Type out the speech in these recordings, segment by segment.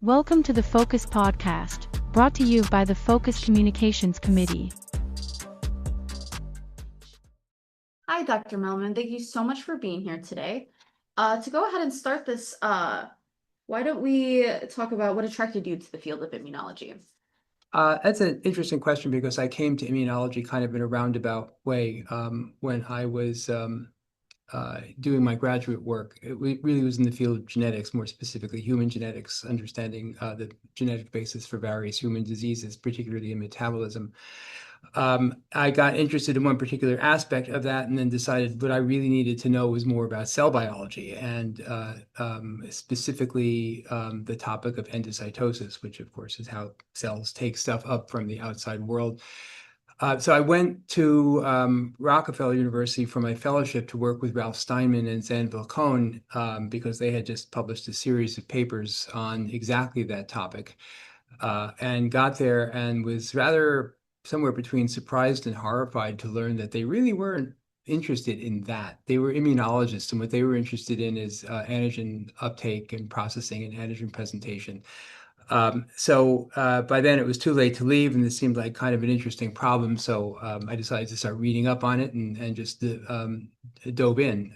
Welcome to the FOCIS Podcast, brought to you by the FOCIS Communications Committee. Hi, Dr. Mellman. Thank you so much for being here today. To go ahead and start this, why don't we talk about what attracted you to the field of immunology? That's an interesting question because I came to immunology kind of in a roundabout way when I was doing my graduate work. It really was in the field of genetics, more specifically human genetics, understanding the genetic basis for various human diseases, particularly in metabolism. I got interested in one particular aspect of that and then decided what I really needed to know was more about cell biology and specifically the topic of endocytosis, which of course is how cells take stuff up from the outside world. So I went to Rockefeller University for my fellowship to work with Ralph Steinman and Zanvil Cohn because they had just published a series of papers on exactly that topic and got there and was rather somewhere between surprised and horrified to learn that they really weren't interested in that. They were immunologists, and what they were interested in is antigen uptake and processing and antigen presentation. So by then it was too late to leave, and this seemed like kind of an interesting problem. So I decided to start reading up on it and just dove in.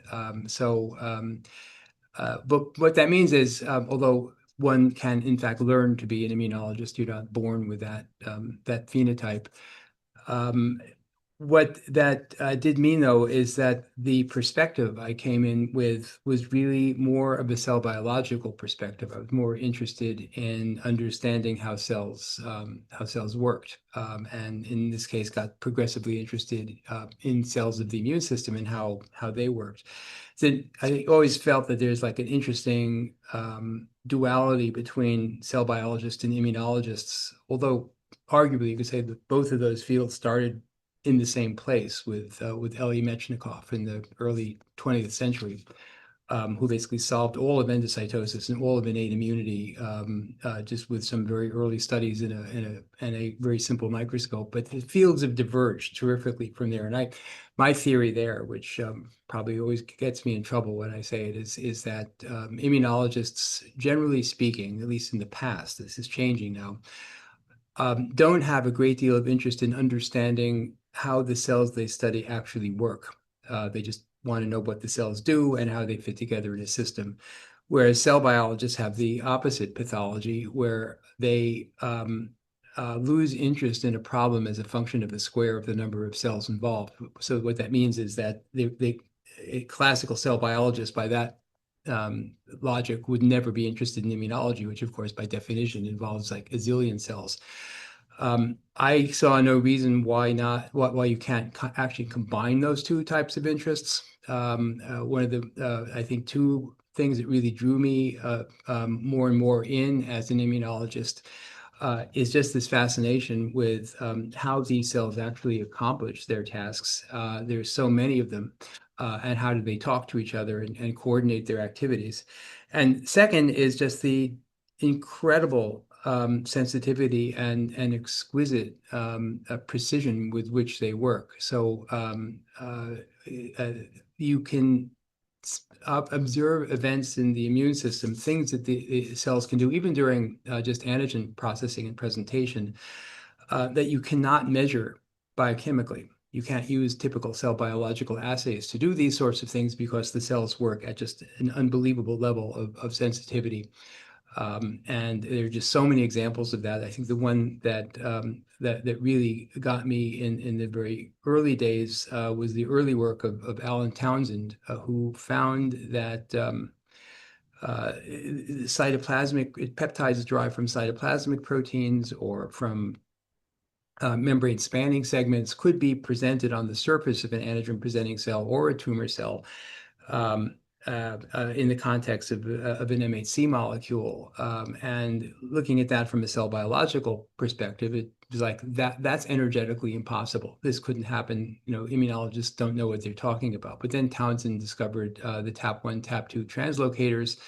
But what that means is, although one can in fact learn to be an immunologist, you're not born with that phenotype. What that did mean, though, is that the perspective I came in with was really more of a cell biological perspective. I was more interested in understanding how cells worked, and in this case, got progressively interested in cells of the immune system and how they worked. So I always felt that there's like an interesting duality between cell biologists and immunologists, although arguably you could say that both of those fields started in the same place with Elie Metchnikoff in the early 20th century, who basically solved all of endocytosis and all of innate immunity just with some very early studies in a very simple microscope. But the fields have diverged terrifically from there. And my theory there, which probably always gets me in trouble when I say it, is that immunologists, generally speaking, at least in the past, this is changing now, don't have a great deal of interest in understanding how the cells they study actually work. They just want to know what the cells do and how they fit together in a system. Whereas cell biologists have the opposite pathology, where they lose interest in a problem as a function of the square of the number of cells involved. So what that means is that a classical cell biologist, by that logic, would never be interested in immunology, which of course by definition involves like a zillion cells. I saw no reason why you can't actually combine those two types of interests. One of the I think two things that really drew me more and more in as an immunologist is just this fascination with how these cells actually accomplish their tasks. There's so many of them. And how do they talk to each other and coordinate their activities? And second is just the incredible sensitivity and exquisite precision with which they work. So you can observe events in the immune system, things that the cells can do, even during just antigen processing and presentation, that you cannot measure biochemically. You can't use typical cell biological assays to do these sorts of things because the cells work at just an unbelievable level of sensitivity. And there are just so many examples of that. I think the one that really got me in the very early days was the early work of Alan Townsend, who found that cytoplasmic peptides derived from cytoplasmic proteins or from membrane spanning segments could be presented on the surface of an antigen presenting cell or a tumor cell in the context of an MHC molecule. And looking at that from a cell biological perspective, it was like that's energetically impossible. This couldn't happen. Immunologists don't know what they're talking about. But then Townsend discovered the TAP1, TAP2 translocators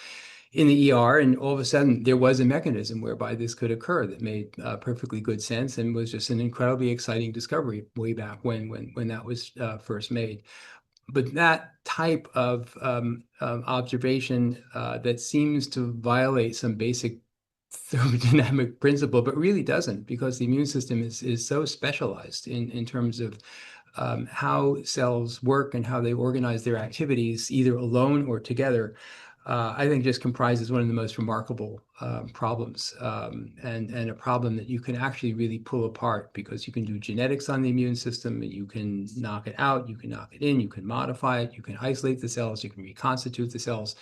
in the ER, and all of a sudden there was a mechanism whereby this could occur that made perfectly good sense and was just an incredibly exciting discovery way back when that was first made. But that type of observation that seems to violate some basic thermodynamic principle, but really doesn't, because the immune system is so specialized in terms of how cells work and how they organize their activities, either alone or together. I think just comprises one of the most remarkable problems, and a problem that you can actually really pull apart, because you can do genetics on the immune system, and you can knock it out, you can knock it in, you can modify it, you can isolate the cells, you can reconstitute the cells,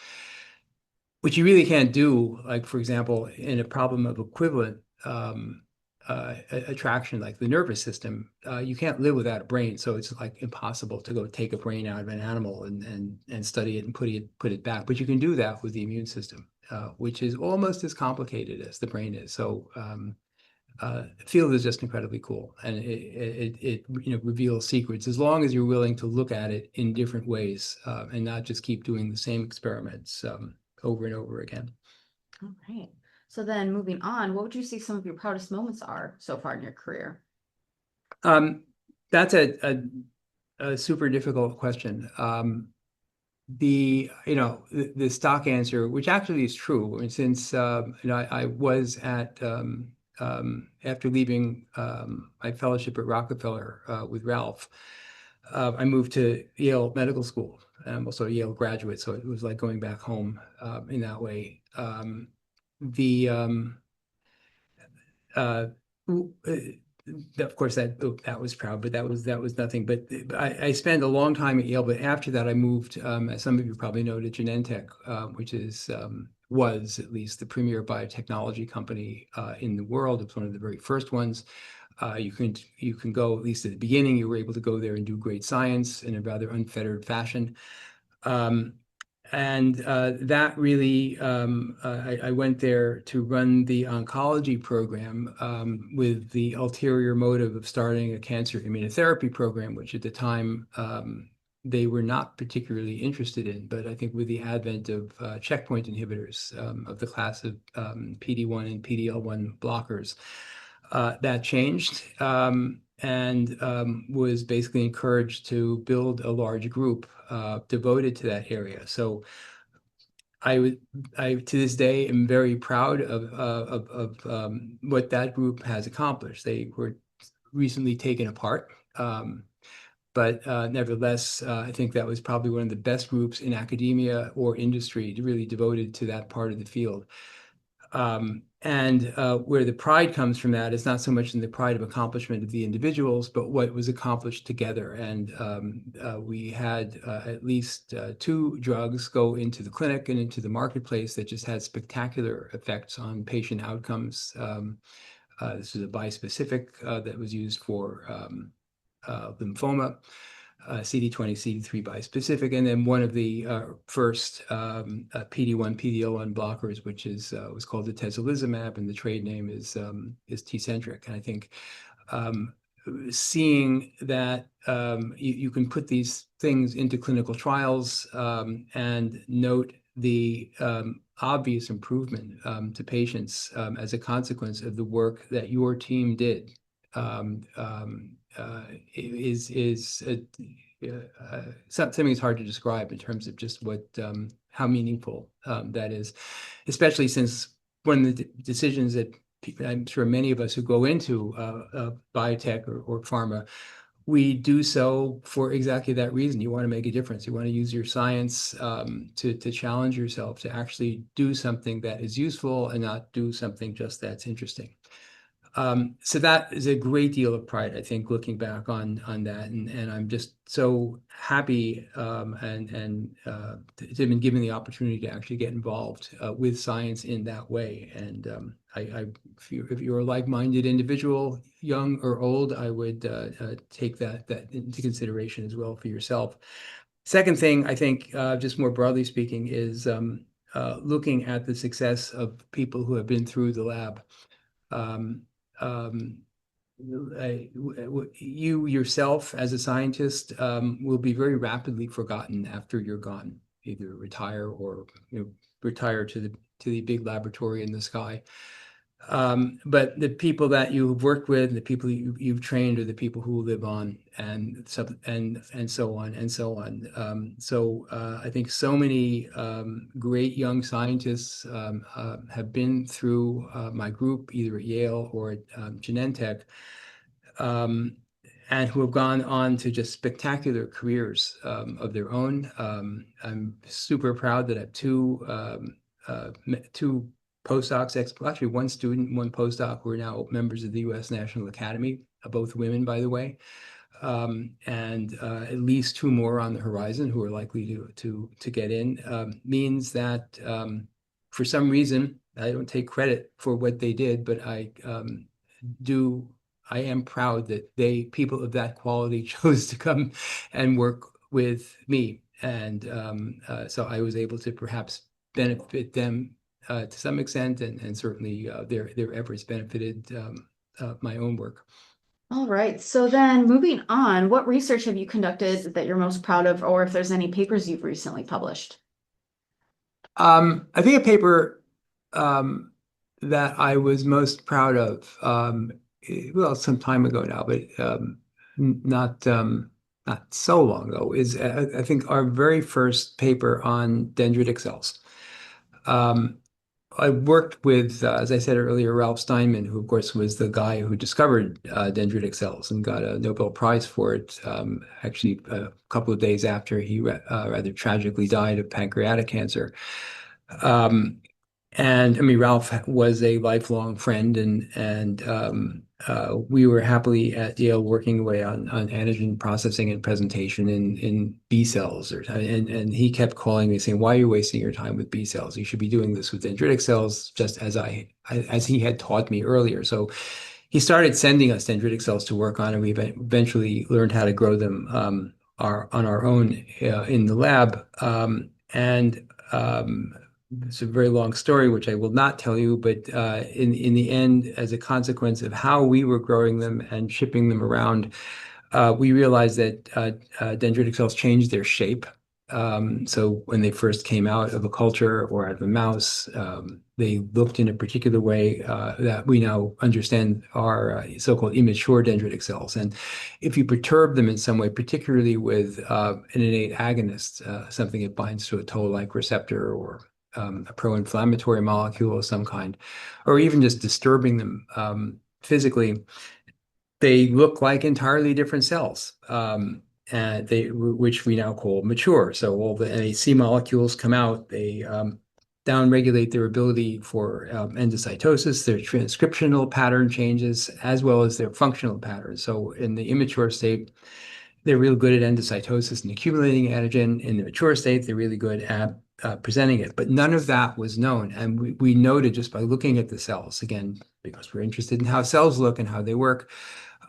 which you really can't do, like, for example, in a problem of equivalent attraction, like the nervous system. You can't live without a brain, so it's like impossible to go take a brain out of an animal and study it and put it back. But you can do that with the immune system, which is almost as complicated as the brain is. So the field is just incredibly cool, and it reveals secrets, as long as you're willing to look at it in different ways, and not just keep doing the same experiments over and over again. All right. So then moving on, what would you say some of your proudest moments are so far in your career? That's a super difficult question. The stock answer, which actually is true, and since I was at after leaving my fellowship at Rockefeller with Ralph, I moved to Yale Medical School. I'm also a Yale graduate, so it was like going back home in that way. Of course, that was proud, but that was nothing. But I spent a long time at Yale. But after that, I moved, as some of you probably know, to Genentech, which was at least the premier biotechnology company in the world. It was one of the very first ones. You can go, at least at the beginning, you were able to go there and do great science in a rather unfettered fashion. And that really, I went there to run the oncology program with the ulterior motive of starting a cancer immunotherapy program, which at the time they were not particularly interested in. But I think with the advent of checkpoint inhibitors of the class of PD-1 and PD-L1 blockers, that changed, and was basically encouraged to build a large group devoted to that area. So I to this day am very proud of what that group has accomplished. They were recently taken apart, but nevertheless, I think that was probably one of the best groups in academia or industry really devoted to that part of the field. And where the pride comes from that is not so much in the pride of accomplishment of the individuals, but what was accomplished together. And we had at least 2 drugs go into the clinic and into the marketplace that just had spectacular effects on patient outcomes. This is a bispecific that was used for lymphoma. CD20, CD3 bispecific, and then one of the first PD-1, PD-L1 blockers, which was called the atezolizumab, and the trade name is Tecentriq. And I think seeing that you can put these things into clinical trials and note the obvious improvement to patients as a consequence of the work that your team did. Is something that's hard to describe in terms of just how meaningful that is, especially since one of the decisions that I'm sure many of us who go into biotech or pharma, we do so for exactly that reason. You want to make a difference. You want to use your science to challenge yourself to actually do something that is useful and not do something just that's interesting. So that is a great deal of pride, I think, looking back on that, and I'm just so happy and to have been given the opportunity to actually get involved with science in that way. And if you're a like-minded individual, young or old, I would take that into consideration as well for yourself. Second thing, I think, just more broadly speaking, is looking at the success of people who have been through the lab. You yourself as a scientist will be very rapidly forgotten after you're gone, either retire or retire to the big laboratory in the sky. But the people that you've worked with, the people you've trained, are the people who live on, and so on and so on. I think so many great young scientists have been through my group, either at Yale or at Genentech, and who have gone on to just spectacular careers of their own. I'm super proud that I have two postdocs, actually one student, one postdoc, who are now members of the U.S. National Academy, both women, by the way, and at least two more on the horizon who are likely to get in. Means that for some reason, I don't take credit for what they did, but I am proud that people of that quality chose to come and work with me. And so I was able to perhaps benefit them to some extent, and certainly their efforts benefited my own work. All right. So then moving on, what research have you conducted that you're most proud of, or if there's any papers you've recently published? I think a paper that I was most proud of, well, some time ago now, but not so long ago, is I think our very first paper on dendritic cells. I worked with, as I said earlier, Ralph Steinman, who of course was the guy who discovered dendritic cells and got a Nobel Prize for it, actually a couple of days after he rather tragically died of pancreatic cancer. And I mean, Ralph was a lifelong friend, and we were happily at Yale working away on antigen processing and presentation in B cells. And he kept calling me saying, "Why are you wasting your time with B cells? You should be doing this with dendritic cells," just as he had taught me earlier. So he started sending us dendritic cells to work on, and we eventually learned how to grow them on our own in the lab. It's a very long story, which I will not tell you, but in the end, as a consequence of how we were growing them and shipping them around, we realized that dendritic cells changed their shape. So when they first came out of a culture or out of a mouse, they looked in a particular way that we now understand are so-called immature dendritic cells. And if you perturb them in some way, particularly with an innate agonist, something that binds to a toll-like receptor or a pro-inflammatory molecule of some kind, or even just disturbing them physically, they look like entirely different cells, which we now call mature. So all the NAC molecules come out, they downregulate their ability for endocytosis, their transcriptional pattern changes, as well as their functional patterns. So in the immature state, they're really good at endocytosis and accumulating antigen. In the mature state, they're really good at presenting it. But none of that was known. And we noted just by looking at the cells, again, because we're interested in how cells look and how they work,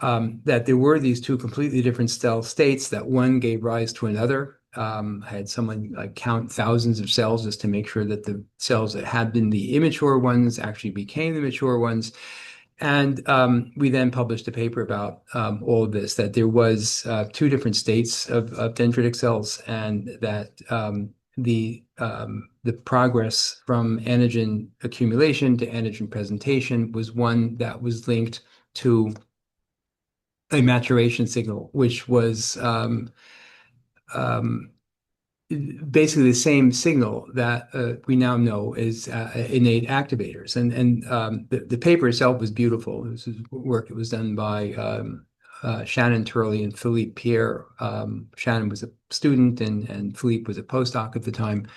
that there were these two completely different cell states, that one gave rise to another. I had someone count thousands of cells just to make sure that the cells that had been the immature ones actually became the mature ones. And we then published a paper about all of this, that there was two different states of dendritic cells, and that the progress from antigen accumulation to antigen presentation was one that was linked to a maturation signal, which was basically the same signal that we now know is innate activators. And the paper itself was beautiful. This is work. It was done by Shannon Turley and Philippe Pierre. Shannon was a student, and Philippe was a postdoc at the time.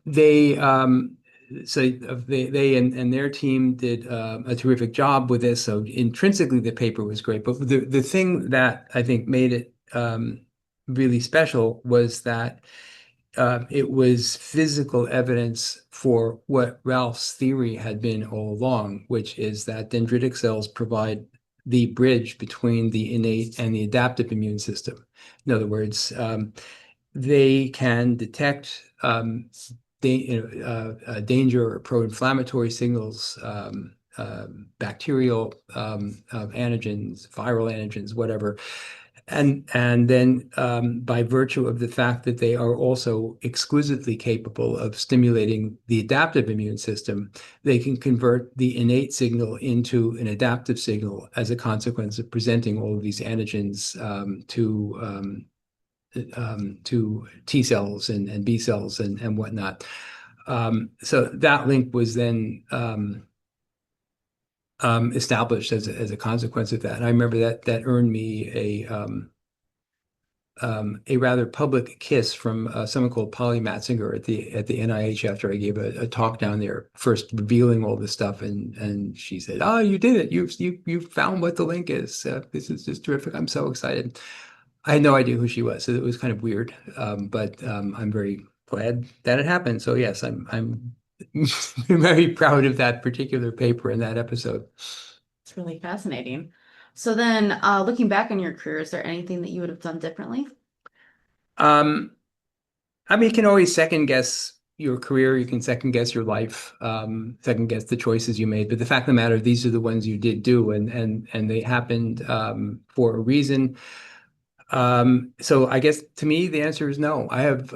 They and their team did a terrific job with this. So intrinsically, the paper was great. But the thing that I think made it really special was that it was physical evidence for what Ralph's theory had been all along, which is that dendritic cells provide the bridge between the innate and the adaptive immune system. In other words, they can detect danger or pro-inflammatory signals, bacterial antigens, viral antigens, whatever, And then by virtue of the fact that they are also exquisitely capable of stimulating the adaptive immune system, they can convert the innate signal into an adaptive signal as a consequence of presenting all of these antigens to T cells and B cells and whatnot. So that link was then established as a consequence of that. And I remember that earned me a rather public kiss from someone called Polly Matzinger at the NIH after I gave a talk down there, first revealing all this stuff, and she said, "Oh, you did it! You found what the link is. This is just terrific. I'm so excited." I had no idea who she was, so it was kind of weird. But I'm very glad that it happened. So yes, I'm very proud of that particular paper in that episode. It's really fascinating. So then, looking back on your career, is there anything that you would have done differently? I mean, you can always second guess your career. You can second guess your life, second guess the choices you made. But the fact of the matter, these are the ones you did do, and they happened for a reason. So I guess to me, the answer is no. I have,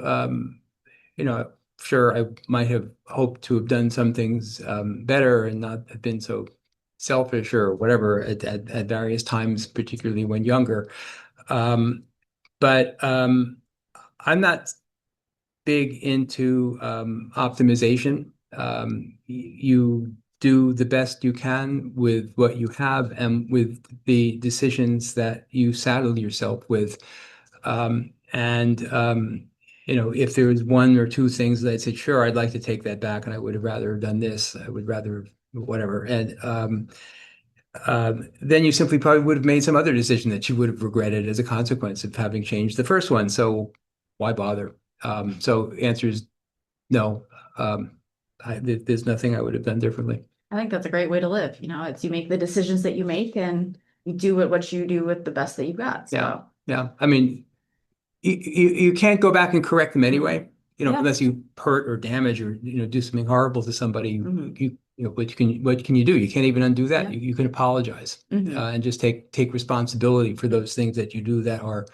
sure, I might have hoped to have done some things better and not have been so selfish or whatever at various times, particularly when younger. But I'm not big into optimization. You do the best you can with what you have and with the decisions that you saddle yourself with. If there was one or two things that I said, sure, I'd like to take that back, and I would have rather done this. I would rather whatever. And then you simply probably would have made some other decision that you would have regretted as a consequence of having changed the first one. So why bother? So the answer is no. There's nothing I would have done differently. I think that's a great way to live. It's you make the decisions that you make and you do what you do with the best that you've got. So Yeah. I mean, you can't go back and correct them anyway, Yeah. unless you hurt or damage or, do something horrible to somebody. Mhm. What can you do? You can't even undo that. Yeah. You can apologize Mhm. and just take responsibility for those things that you do that are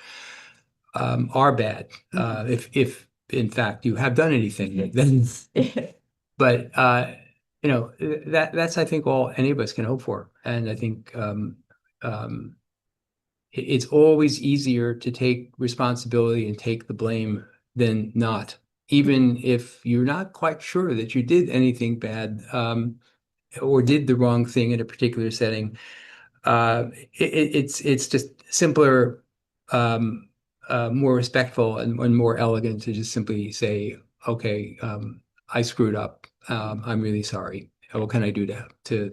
bad. If in fact you have done anything, then but that's I think all any of us can hope for. And I think it's always easier to take responsibility and take the blame than not, even if you're not quite sure that you did anything bad or did the wrong thing in a particular setting. It's just simpler, more respectful, and more elegant to just simply say, okay, I screwed up. I'm really sorry. What can I do to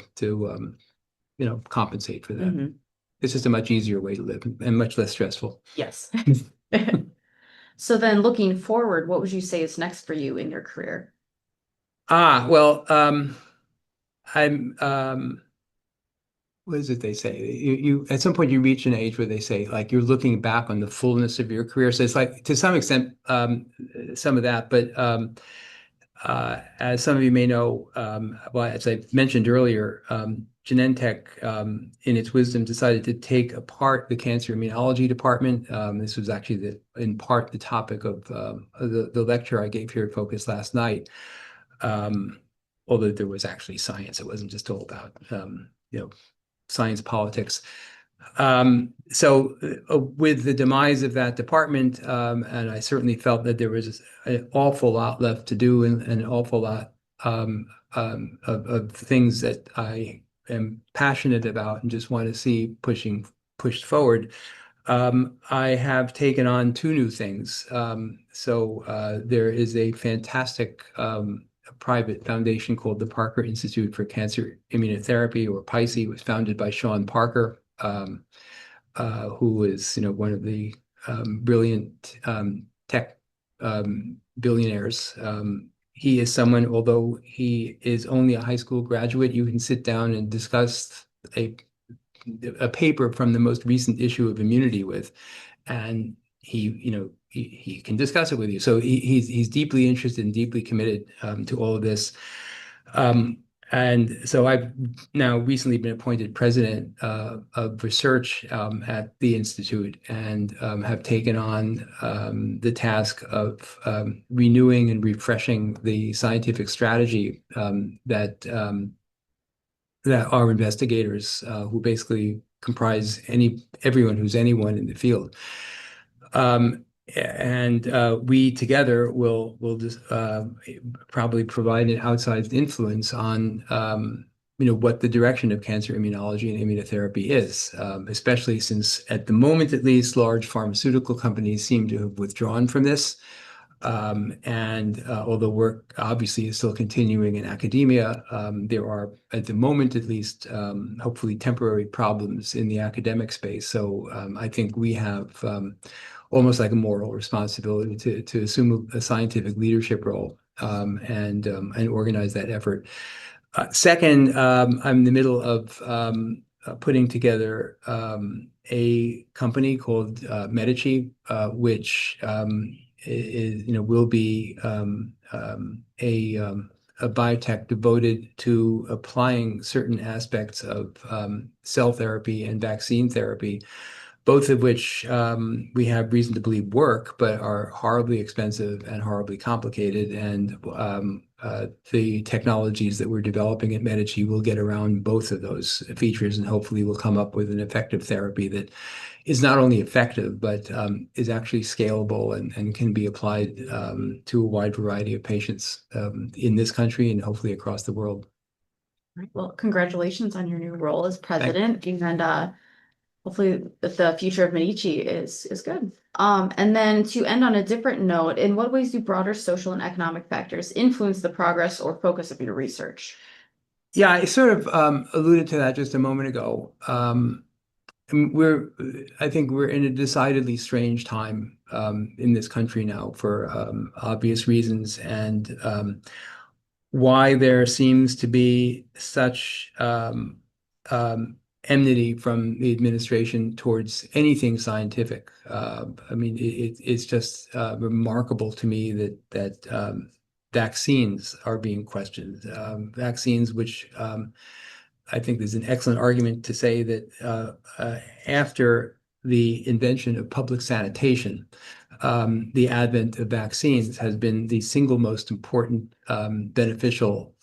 compensate for that? Mhm. It's just a much easier way to live and much less stressful. Yes. So then looking forward, what would you say is next for you in your career? Well, I'm what is it they say? You at some point you reach an age where they say like you're looking back on the fullness of your career. So it's like to some extent some of that, but as some of you may know, well, as I mentioned earlier, Genentech, in its wisdom, decided to take apart the cancer immunology department. This was actually in part the topic of the lecture I gave here at FOCIS last night. Although there was actually science, it wasn't just all about science politics. So with the demise of that department, and I certainly felt that there was an awful lot left to do and an awful lot of things that I am passionate about and just want to see pushed forward. I have taken on two new things. So there is a fantastic private foundation called the Parker Institute for Cancer Immunotherapy, or PICE. It was founded by Sean Parker, who is one of the brilliant tech billionaires. He is someone, although he is only a high school graduate, you can sit down and discuss a paper from the most recent issue of Immunity with, and he can discuss it with you. So he's deeply interested and deeply committed to all of this. And so I've now recently been appointed president of research at the Institute, and have taken on the task of renewing and refreshing the scientific strategy that our investigators, who basically comprise everyone who's anyone in the field. And we together will just probably provide an outsized influence on what the direction of cancer immunology and immunotherapy is, especially since at the moment, at least, large pharmaceutical companies seem to have withdrawn from this. And although work obviously is still continuing in academia, there are, at the moment at least, hopefully temporary problems in the academic space. So I think we have almost like a moral responsibility to assume a scientific leadership role, and organize that effort. Second, I'm in the middle of putting together a company called Medici, which will be a biotech devoted to applying certain aspects of cell therapy and vaccine therapy, both of which we have reason to believe work, but are horribly expensive and horribly complicated. And the technologies that we're developing at Medici will get around both of those features, and hopefully will come up with an effective therapy that is not only effective, but is actually scalable and can be applied to a wide variety of patients in this country and hopefully across the world. Right. Well, congratulations on your new role as president, and hopefully the future of Medici is good. And then to end on a different note, in what ways do broader social and economic factors influence the progress or focus of your research? Yeah, I sort of alluded to that just a moment ago. I think we're in a decidedly strange time in this country now for obvious reasons, and why there seems to be such enmity from the administration towards anything scientific. I mean, it's just remarkable to me that vaccines are being questioned. Vaccines, which I think there's an excellent argument to say that after the invention of public sanitation, the advent of vaccines has been the single most important beneficial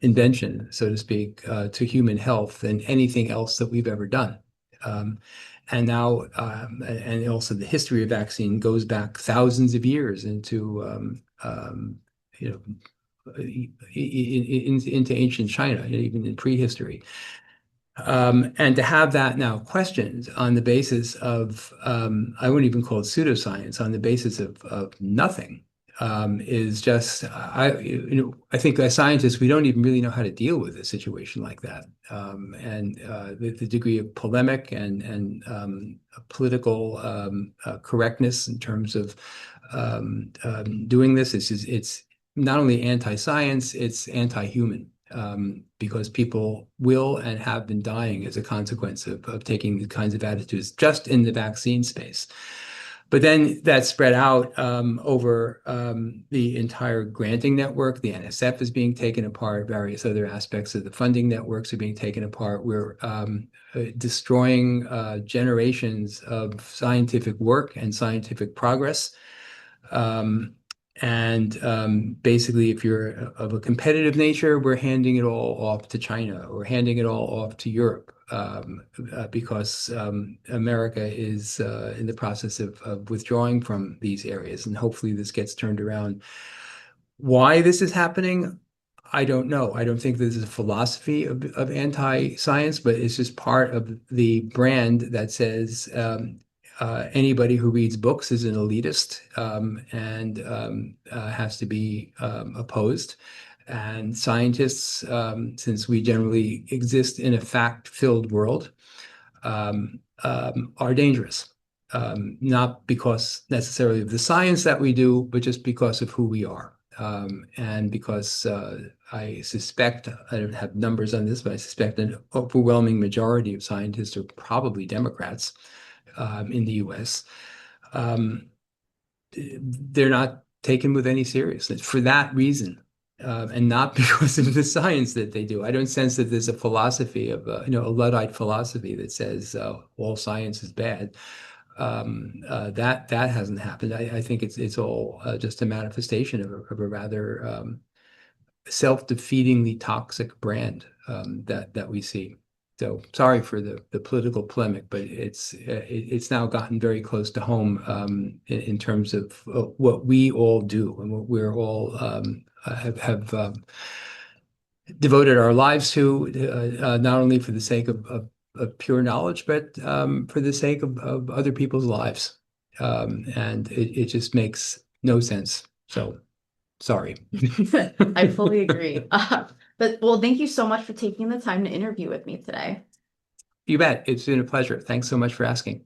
invention, so to speak, to human health than anything else that we've ever done. And now, and also the history of vaccine goes back thousands of years into ancient China, even in prehistory. And to have that now questioned on the basis of, I wouldn't even call it pseudoscience, on the basis of nothing, is just, I think as scientists, we don't even really know how to deal with a situation like that. And the degree of polemic and political correctness in terms of doing this, it's not only anti-science, it's anti-human, because people will and have been dying as a consequence of taking these kinds of attitudes just in the vaccine space. But then that spread out over the entire granting network. The NSF is being taken apart. Various other aspects of the funding networks are being taken apart. We're destroying generations of scientific work and scientific progress. And basically, if you're of a competitive nature, we're handing it all off to China or handing it all off to Europe, because America is in the process of withdrawing from these areas. And hopefully this gets turned around. Why this is happening, I don't know. I don't think this is a philosophy of anti-science, but it's just part of the brand that says anybody who reads books is an elitist, and has to be opposed. And scientists, since we generally exist in a fact-filled world, are dangerous. Not because necessarily of the science that we do, but just because of who we are. And because I suspect, I don't have numbers on this, but I suspect an overwhelming majority of scientists are probably Democrats in the US. They're not taken with any seriousness. For that reason, and not because of the science that they do. I don't sense that there's a philosophy of, a Luddite philosophy that says all science is bad. That hasn't happened. I think it's all just a manifestation of a rather self-defeatingly toxic brand that we see. So sorry for the political polemic, but it's now gotten very close to home in terms of what we all do and what we're all have devoted our lives to, not only for the sake of pure knowledge, but for the sake of other people's lives. And it just makes no sense. So sorry. I fully agree. But well, thank you so much for taking the time to interview with me today. You bet. It's been a pleasure. Thanks so much for asking.